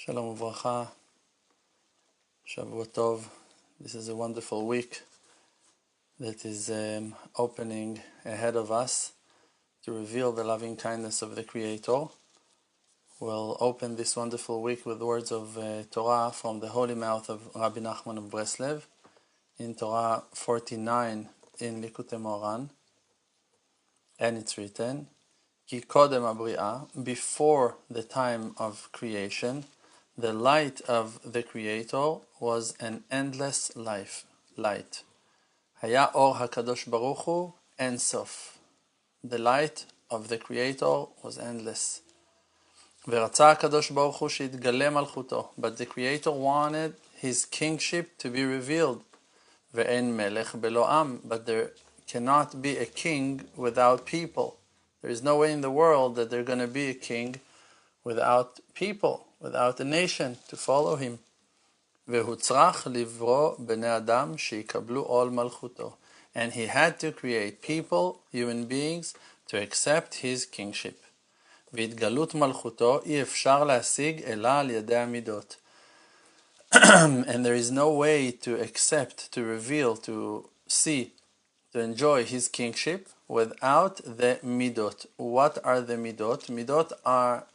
Shalom uvracha, Shavua Tov. This is a wonderful week that is opening ahead of us to reveal the loving kindness of the Creator. We'll open this wonderful week with words of Torah from the holy mouth of Rabbi Nachman of Breslev in Torah 49 in Likutei Moharan, and it's written, Ki kodem habri'ah, before the time of creation, the light of the Creator was an endless light. Haya or hakadosh baruch hu en sof. The light of the Creator was endless. Ve'ratza hakadosh baruch hu sheitgale malchuto. But the Creator wanted His kingship to be revealed. Ve'en melech belo am. But there cannot be a king without people. There is no way in the world that there's going to be a king without people, without a nation to follow him. והוצרך לברוא בני אדם שיקבלו עול מלכותו. And he had to create people, human beings, to accept his kingship. והתגלות מלכותו אי אפשר להשיג אלא על ידי המידות. And there is no way to accept, to reveal, to see, to enjoy his kingship without the midot. What are the midot? Midot are,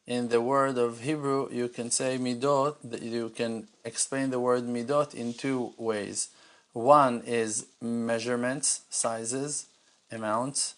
in the word of Hebrew, you can say midot, you can explain the word midot in two ways. One is measurements, sizes, amounts,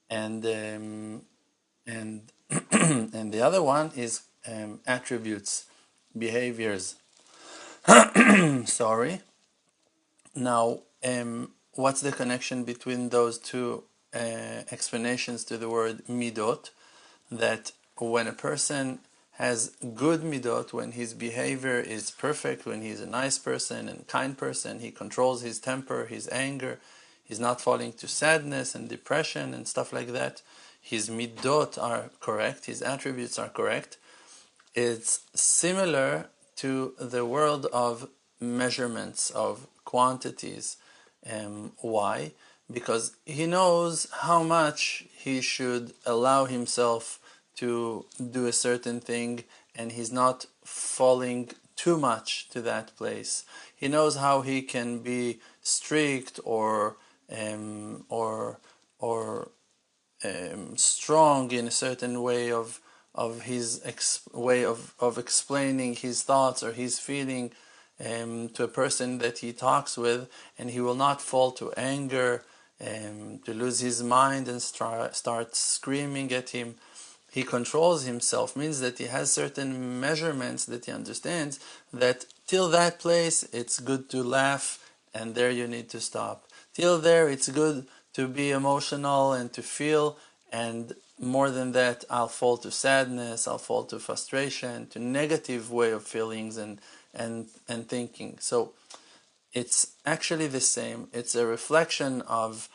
and and the other one is attributes, behaviors. Sorry. Now, what's the connection between those two explanations to the word midot? That when a person has good midot, when his behavior is perfect, when he's a nice person and kind person, he controls his temper, his anger, he's not falling to sadness and depression and stuff like that, his midot are correct, his attributes are correct. It's similar to the world of measurements, of quantities. Why? Because he knows how much he should allow himself to do a certain thing, and he's not falling too much to that place. He knows how he can be strict or strong in a certain way of his way of explaining his thoughts or his feeling to a person that he talks with, and he will not fall to anger, to lose his mind and start screaming at him. He controls himself, means that he has certain measurements that he understands that till that place it's good to laugh and there you need to stop. Till there it's good to be emotional and to feel, and more than that I'll fall to sadness, I'll fall to frustration, to negative way of feelings and thinking. So it's actually the same. It's a reflection of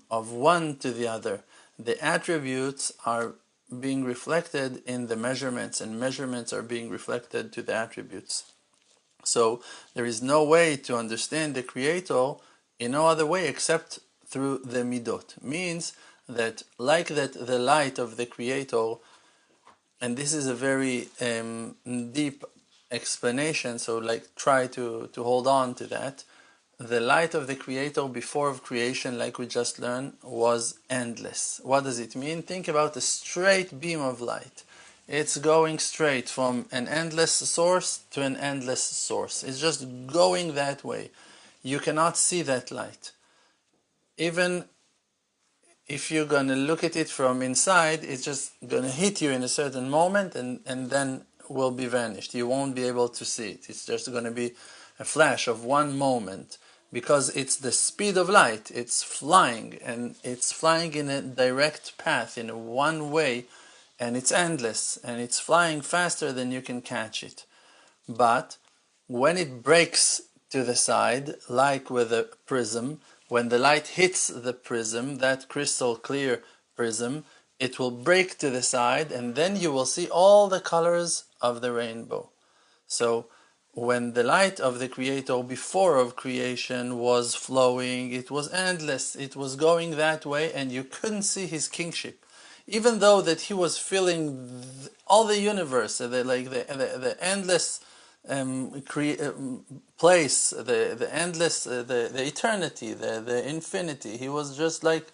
one to the other. The attributes are being reflected in the measurements, and measurements are being reflected to the attributes. So there is no way to understand the Creator in no other way except through the midot. Means that like that the light of the Creator, and this is a very deep explanation, so like try to hold on to that. The light of the Creator before of creation, like we just learned, was endless. What does it mean? Think about a straight beam of light. It's going straight from an endless source to an endless source. It's just going that way. You cannot see that light. Even if you're going to look at it from inside, it's just going to hit you in a certain moment and then will be vanished. You won't be able to see it. It's just going to be a flash of one moment, because it's the speed of light. It's flying, and it's flying in a direct path, in a one way, and it's endless, and it's flying faster than you can catch it. But when it breaks to the side, like with a prism, when the light hits the prism, that crystal clear prism, it will break to the side, and then you will see all the colors of the rainbow. So when the light of the Creator before of creation was flowing, it was endless. It was going that way, and you couldn't see his kingship. even though that he was feeling all the universe, the endless place, the endless, the eternity, the infinity. He was just like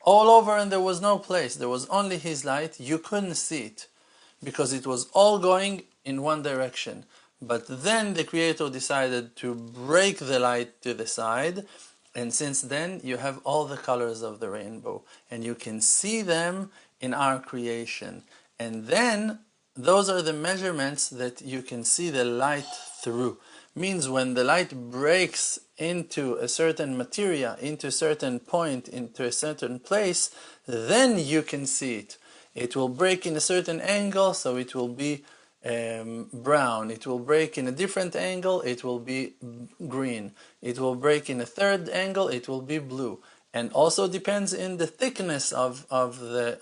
all over, and there was no place. There was only his light. You couldn't see it because it was all going in one direction. But then the Creator decided to break the light to the side, and since then you have all the colors of the rainbow, and you can see them in our creation. And then those are the measurements that you can see the light through. Means when the light breaks into a certain materia, into a certain point, into a certain place, then you can see it. It will break in a certain angle, so it will be brown. It will break in a different angle, it will be green. It will break in a third angle, it will be blue. And also depends in the thickness of the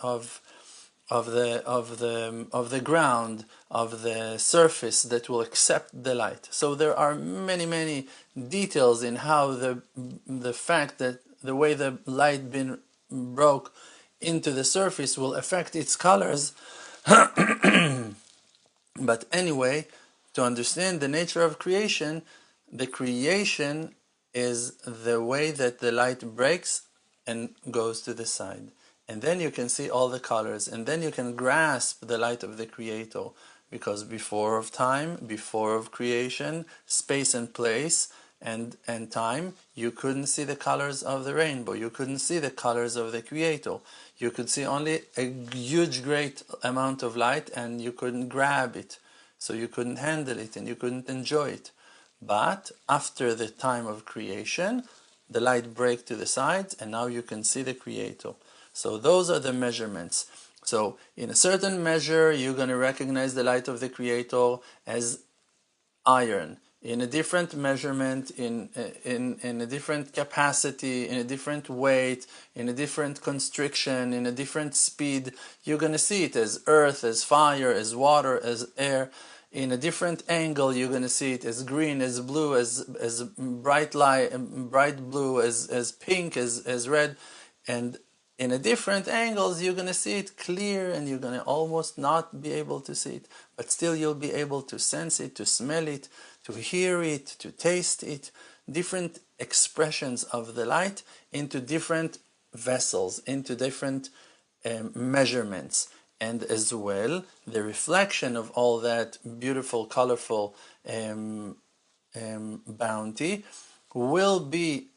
ground, of the surface that will accept the light. So there are many details in how the fact that the way the light been broke into the surface will affect its colors. But anyway, to understand the nature of creation, the creation is the way that the light breaks and goes to the side. And then you can see all the colors, and then you can grasp the light of the Creator. Because before of time, before of creation, space and place, and time, you couldn't see the colors of the rainbow. You couldn't see the colors of the Creator. You could see only a huge, great amount of light, and you couldn't grab it. So you couldn't handle it, and you couldn't enjoy it. But after the time of creation, the light breaks to the sides, and now you can see the Creator. So those are the measurements. So in a certain measure, you're going to recognize the light of the Creator as iron. In a different measurement, in a different capacity, in a different weight, in a different constriction, in a different speed, you're going to see it as earth, as fire, as water, as air. In a different angle, you're going to see it as green, as blue, as bright light, bright blue, as pink, as red. And in a different angles, you're going to see it clear, and you're going to almost not be able to see it. But still you'll be able to sense it, to smell it, to hear it, to taste it. Different expressions of the light into different vessels, into different measurements. And as well, the reflection of all that beautiful, colorful bounty will be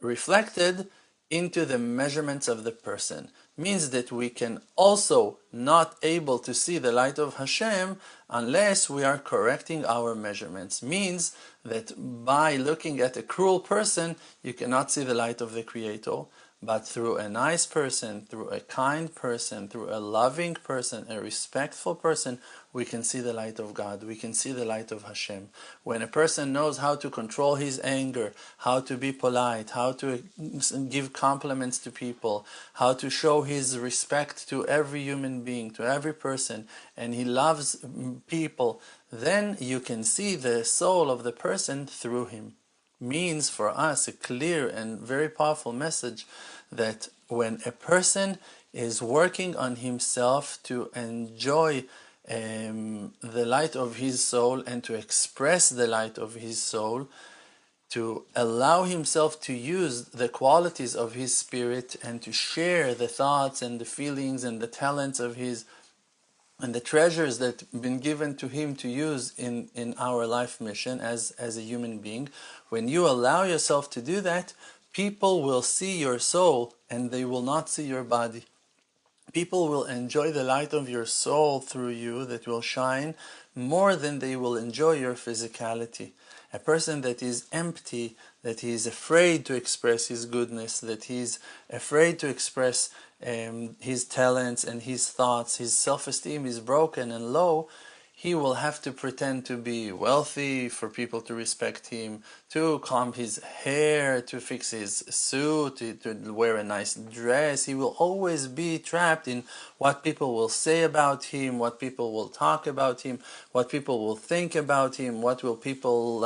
reflected into the measurements of the person. Means that we can also not able to see the light of Hashem unless we are correcting our measurements. Means that by looking at a cruel person, you cannot see the light of the Creator. But through a nice person, through a kind person, through a loving person, a respectful person, we can see the light of God. We can see the light of Hashem. When a person knows how to control his anger, how to be polite, how to give compliments to people, how to show his respect to every human being, to every person, and he loves people, then you can see the soul of the person through him. Means for us a clear and very powerful message that when a person is working on himself to enjoy the light of his soul and to express the light of his soul, to allow himself to use the qualities of his spirit and to share the thoughts and the feelings and the talents of his and the treasures that have been given to him to use in our life mission as a human being, when you allow yourself to do that, people will see your soul and they will not see your body. People will enjoy the light of your soul through you that will shine more than they will enjoy your physicality. A person that is empty, that he is afraid to express his goodness, that he is afraid to express his talents and his thoughts, his self-esteem is broken and low, he will have to pretend to be wealthy for people to respect him, to comb his hair, to fix his suit, to wear a nice dress. He will always be trapped in what people will say about him, what people will talk about him, what people will think about him, what will people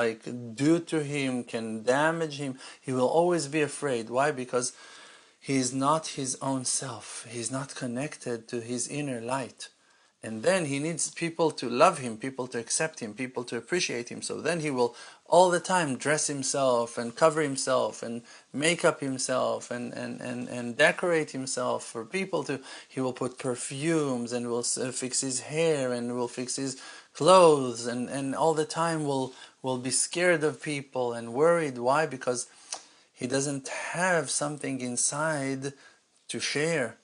do to him, can damage him. He will always be afraid. Why? Because he is not his own self. He's not connected to his inner light. And then he needs people to love him, people to accept him, people to appreciate him. So then he will all the time dress himself and cover himself and make up himself and decorate himself for people to. He will put perfumes and will fix his hair and will fix his clothes and all the time will be scared of people and worried. Why? Because he doesn't have something inside to share.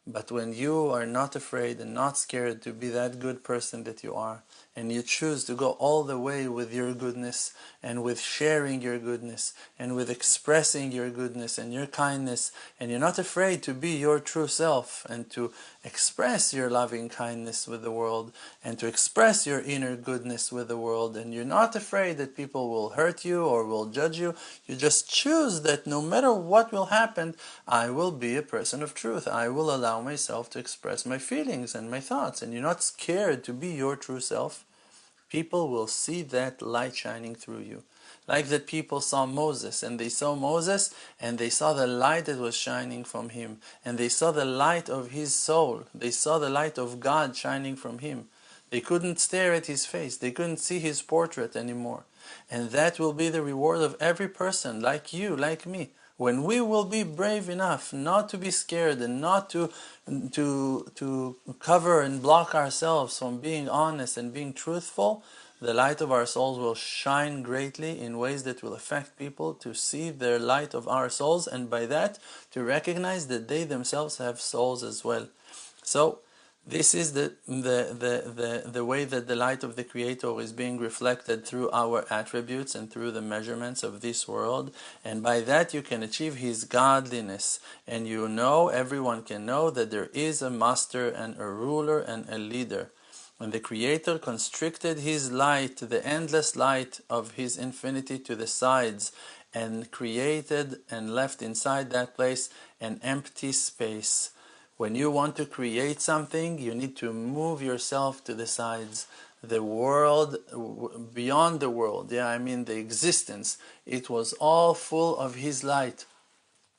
But when you are not afraid and not scared to be that good person that you are, and you choose to go all the way with your goodness and with sharing your goodness and with expressing your goodness and your kindness, and you're not afraid to be your true self and to express your loving kindness with the world and to express your inner goodness with the world, and you're not afraid that people will hurt you or will judge you, you just choose that no matter what will happen, I will be a person of truth. I will allow myself to express my feelings and my thoughts, and you're not scared to be your true self. People will see that light shining through you. Like that people saw Moses, and they saw Moses, and they saw the light that was shining from him, and they saw the light of his soul. They saw the light of God shining from him. They couldn't stare at his face. They couldn't see his portrait anymore. And that will be the reward of every person, like you, like me. When we will be brave enough not to be scared and not to cover and block ourselves from being honest and being truthful, the light of our souls will shine greatly in ways that will affect people to see their light of our souls, and by that to recognize that they themselves have souls as well. So this is the way that the light of the Creator is being reflected through our attributes and through the measurements of this world, and by that you can achieve His godliness, and everyone can know that there is a master and a ruler and a leader. When the Creator constricted His light, the endless light of His infinity, to the sides, and created and left inside that place an empty space. When you want to create something, you need to move yourself to the sides. The world, beyond the world, the existence, it was all full of His light.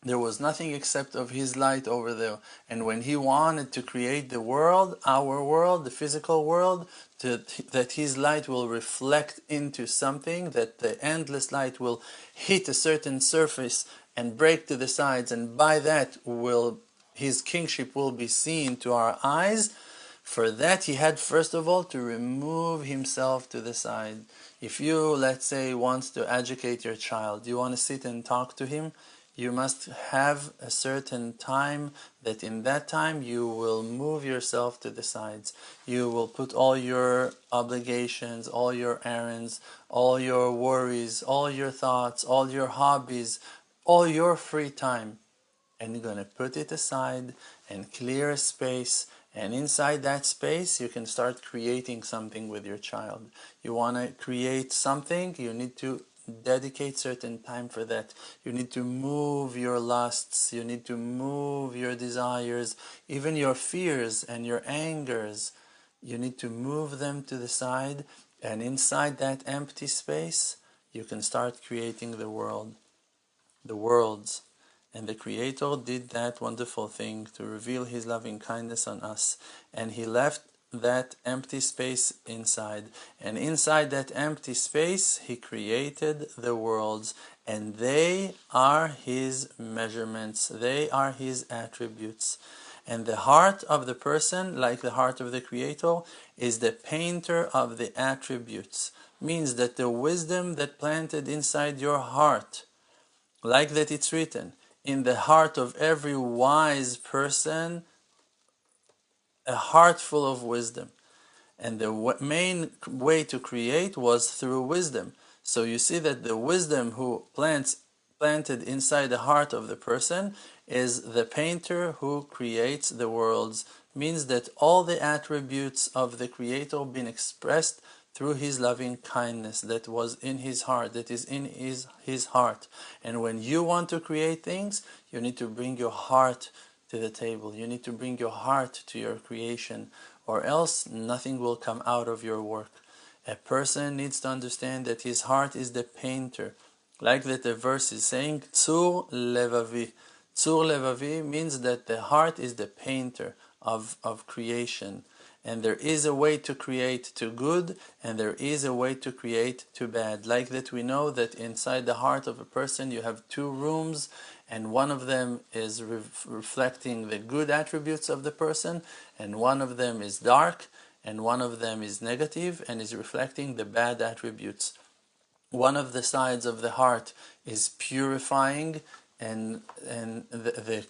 There was nothing except of His light over there. And when He wanted to create the world, our world, the physical world, that His light will reflect into something, that the endless light will hit a certain surface and break to the sides, and by that His kingship will be seen to our eyes. For that He had first of all to remove Himself to the side. If you, let's say, want to educate your child, you want to sit and talk to him, you must have a certain time that in that time you will move yourself to the sides. You will put all your obligations, all your errands, all your worries, all your thoughts, all your hobbies, all your free time, and you're going to put it aside and clear a space, and inside that space you can start creating something with your child. You want to create something, you need to dedicate certain time for that. You need to move your lusts, you need to move your desires, even your fears and your angers. You need to move them to the side, and inside that empty space you can start creating the worlds. And the Creator did that wonderful thing to reveal His loving kindness on us, and He left that empty space inside, and inside that empty space He created the worlds, and they are His measurements, they are His attributes. And the heart of the person, like the heart of the Creator, is the painter of the attributes. Means that the wisdom that planted inside your heart, like that it's written, in the heart of every wise person, a heart full of wisdom. And the main way to create was through wisdom. So you see that the wisdom who planted inside the heart of the person is the painter who creates the worlds. Means that all the attributes of the Creator been expressed through His loving kindness that was in His heart, that is in His heart. And when you want to create things, you need to bring your heart to the table. You need to bring your heart to your creation, or else nothing will come out of your work. A person needs to understand that his heart is the painter. Like that the verse is saying, Tzur levavi. Tzur levavi means that the heart is the painter of creation. And there is a way to create to good, and there is a way to create to bad. Like that, we know that inside the heart of a person you have two rooms, and one of them is reflecting the good attributes of the person, and one of them is dark, and one of them is negative and is reflecting the bad attributes. One of the sides of the heart is purifying, and the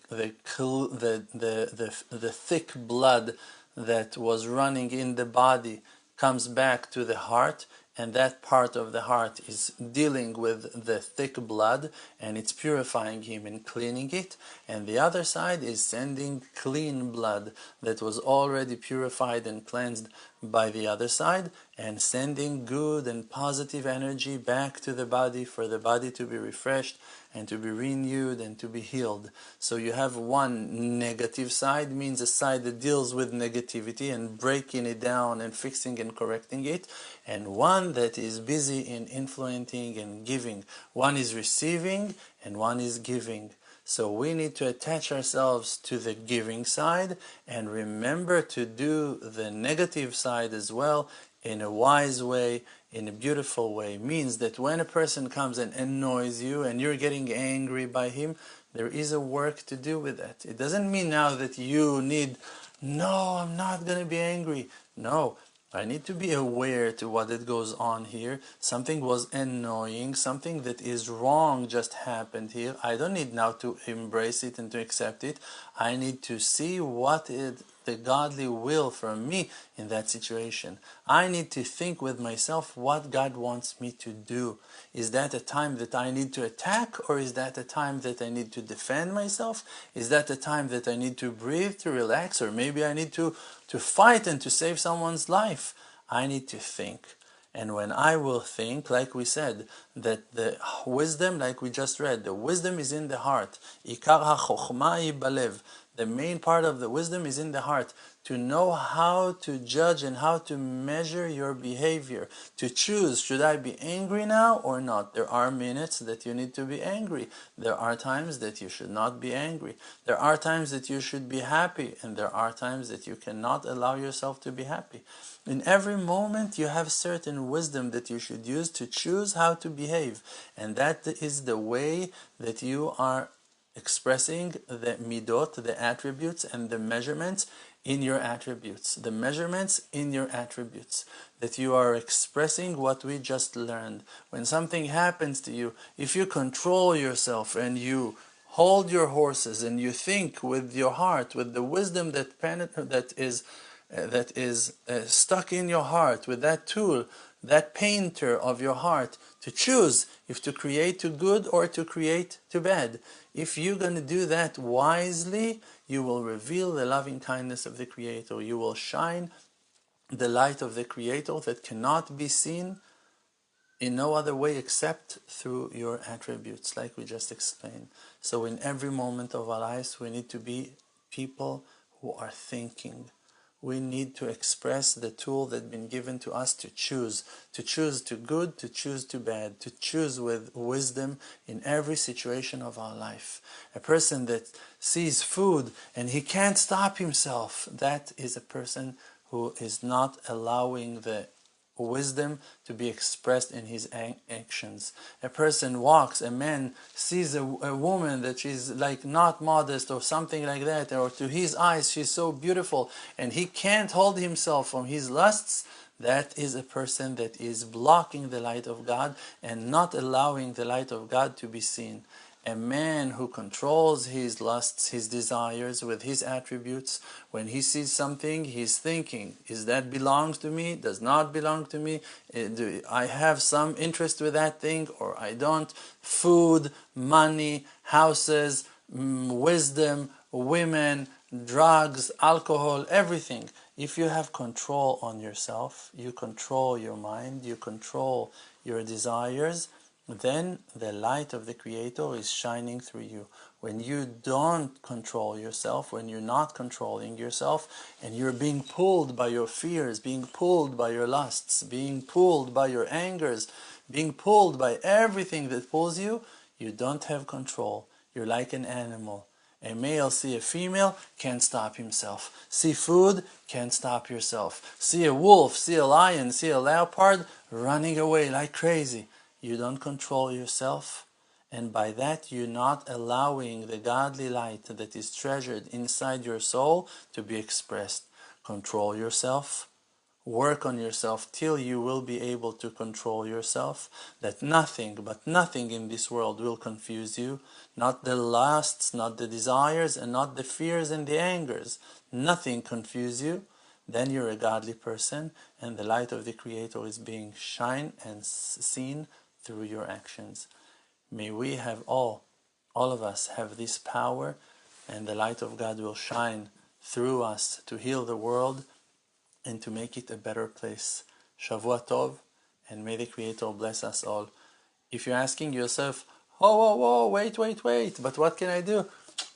thick blood that was running in the body comes back to the heart, and that part of the heart is dealing with the thick blood, and it's purifying him and cleaning it. And the other side is sending clean blood that was already purified and cleansed by the other side, and sending good and positive energy back to the body for the body to be refreshed and to be renewed and to be healed. So you have one negative side, means a side that deals with negativity and breaking it down and fixing and correcting it, and one that is busy in influencing and giving. One is receiving and one is giving. So we need to attach ourselves to the giving side and remember to do the negative side as well in a wise way, in a beautiful way. Means that when a person comes and annoys you and you're getting angry by him, there is a work to do with that. It doesn't mean now that you need, no, I'm not going to be angry. No, I need to be aware to what it goes on here. Something was annoying, something that is wrong just happened here. I don't need now to embrace it and to accept it. I need to see what is the godly will for me in that situation. I need to think with myself what God wants me to do. Is that a time that I need to attack, or is that a time that I need to defend myself? Is that a time that I need to breathe, to relax, or maybe I need to fight and to save someone's life? I need to think. And when I will think, like we said, that the wisdom, like we just read, the wisdom is in the heart. Ikar ha-chokhmah balev. The main part of the wisdom is in the heart. To know how to judge and how to measure your behavior. To choose, should I be angry now or not? There are minutes that you need to be angry. There are times that you should not be angry. There are times that you should be happy, and there are times that you cannot allow yourself to be happy. In every moment you have certain wisdom that you should use to choose how to behave. And that is the way that you are expressing the midot, the attributes, and the measurements in your attributes. The measurements in your attributes. That you are expressing what we just learned. When something happens to you, if you control yourself and you hold your horses and you think with your heart, with the wisdom that is stuck in your heart, with that tool, that painter of your heart, to choose if to create to good or to create to bad. If you're going to do that wisely, you will reveal the loving kindness of the Creator. You will shine the light of the Creator that cannot be seen in no other way except through your attributes, like we just explained. So in every moment of our lives, we need to be people who are thinking. We need to express the tool that's been given to us to choose to good, to choose to bad, to choose with wisdom in every situation of our life. A person that sees food and he can't stop himself, that is a person who is not allowing the wisdom to be expressed in his actions. A person walks, a man sees a woman that she's like not modest or something like that, or to his eyes she's so beautiful and he can't hold himself from his lusts. That is a person that is blocking the light of God and not allowing the light of God to be seen. A man who controls his lusts, his desires with his attributes, when he sees something, he's thinking, is that belongs to me? Does not belong to me? Do I have some interest with that thing or I don't? Food, money, houses, wisdom, women, drugs, alcohol, everything. If you have control on yourself, you control your mind, you control your desires, then the light of the Creator is shining through you. When you don't control yourself, when you're not controlling yourself, and you're being pulled by your fears, being pulled by your lusts, being pulled by your angers, being pulled by everything that pulls you, you don't have control. You're like an animal. A male see a female, can't stop himself. See food, can't stop yourself. See a wolf, see a lion, see a leopard, running away like crazy. You don't control yourself, and by that you're not allowing the godly light that is treasured inside your soul to be expressed. Control yourself. Work on yourself till you will be able to control yourself, that nothing, but nothing in this world will confuse you, not the lusts, not the desires, and not the fears and the angers. Nothing confuse you. Then you're a godly person, and the light of the Creator is being shined and seen through your actions. May we have all of us have this power, and the light of God will shine through us to heal the world and to make it a better place. Shavua Tov, and may the Creator bless us all. If you're asking yourself, wait, but what can I do?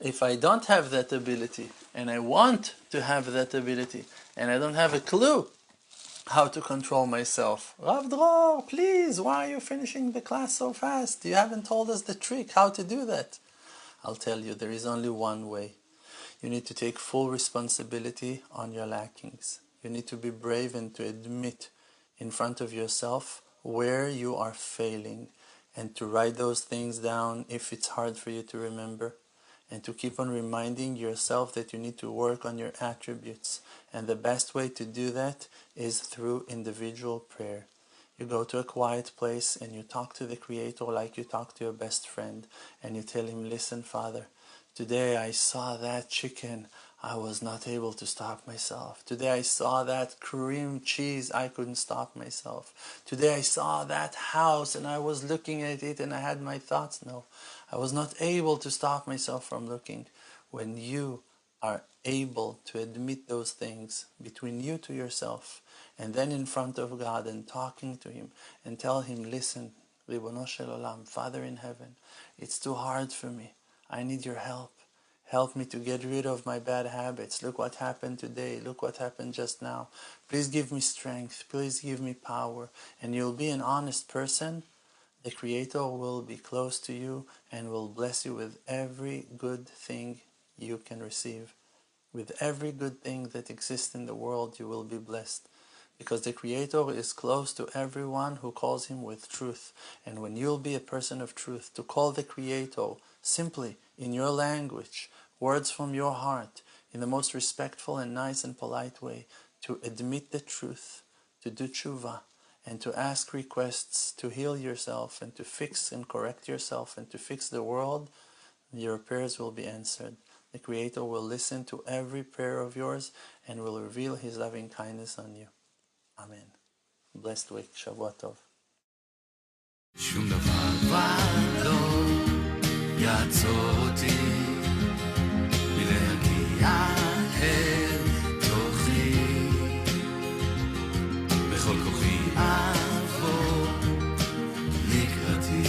If I don't have that ability, and I want to have that ability, and I don't have a clue how to control myself. Rav Dror, please, why are you finishing the class so fast? You haven't told us the trick how to do that. I'll tell you, there is only one way. You need to take full responsibility on your lackings. You need to be brave and to admit in front of yourself where you are failing, and to write those things down if it's hard for you to remember, and to keep on reminding yourself that you need to work on your attributes. And the best way to do that is through individual prayer. You go to a quiet place and you talk to the Creator like you talk to your best friend, and you tell him, listen, Father, today I saw that chicken, I was not able to stop myself. Today I saw that cream cheese, I couldn't stop myself. Today I saw that house and I was looking at it and I had my thoughts. No, I was not able to stop myself from looking. When you are able to admit those things between you to yourself, and then in front of God and talking to Him and tell Him, listen, Ribono Shel Olam, Father in heaven, it's too hard for me. I need your help. Help me to get rid of my bad habits. Look what happened today. Look what happened just now. Please give me strength. Please give me power. And you'll be an honest person. The Creator will be close to you and will bless you with every good thing you can receive. With every good thing that exists in the world, you will be blessed. Because the Creator is close to everyone who calls Him with truth. And when you'll be a person of truth, to call the Creator simply in your language, words from your heart, in the most respectful and nice and polite way, to admit the truth, to do tshuva, and to ask requests to heal yourself and to fix and correct yourself and to fix the world, your prayers will be answered. The Creator will listen to every prayer of yours and will reveal His loving kindness on you. Amen. Blessed week. Shavua Tov. שום דבר כבר לא יעצור אותי מלהגיע אל תוכי, בכל כוחי אבוא לקראתי,